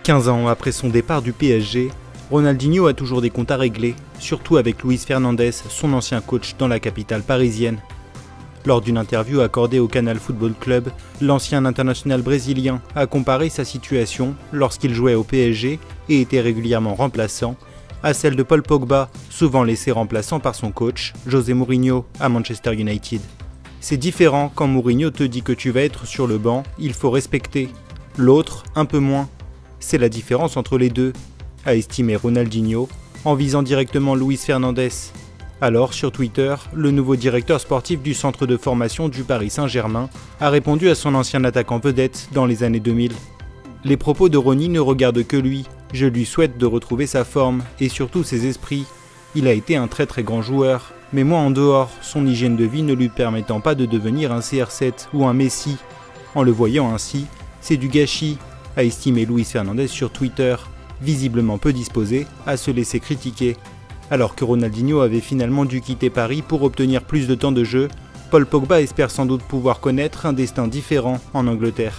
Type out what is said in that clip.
15 ans après son départ du PSG, Ronaldinho a toujours des comptes à régler, surtout avec Luis Fernandez, son ancien coach dans la capitale parisienne. Lors d'une interview accordée au Canal Football Club, l'ancien international brésilien a comparé sa situation lorsqu'il jouait au PSG et était régulièrement remplaçant à celle de Paul Pogba, souvent laissé remplaçant par son coach, José Mourinho, à Manchester United. C'est différent quand Mourinho te dit que tu vas être sur le banc, il faut respecter. L'autre, un peu moins. C'est la différence entre les deux, a estimé Ronaldinho, en visant directement Luis Fernandez. Alors, sur Twitter, le nouveau directeur sportif du centre de formation du Paris Saint-Germain a répondu à son ancien attaquant vedette dans les années 2000. Les propos de Ronny ne regardent que lui. Je lui souhaite de retrouver sa forme et surtout ses esprits. Il a été un très très grand joueur, mais moi en dehors, son hygiène de vie ne lui permettant pas de devenir un CR7 ou un Messi. En le voyant ainsi, c'est du gâchis, a estimé Luis Fernandez sur Twitter, visiblement peu disposé à se laisser critiquer. Alors que Ronaldinho avait finalement dû quitter Paris pour obtenir plus de temps de jeu, Paul Pogba espère sans doute pouvoir connaître un destin différent en Angleterre.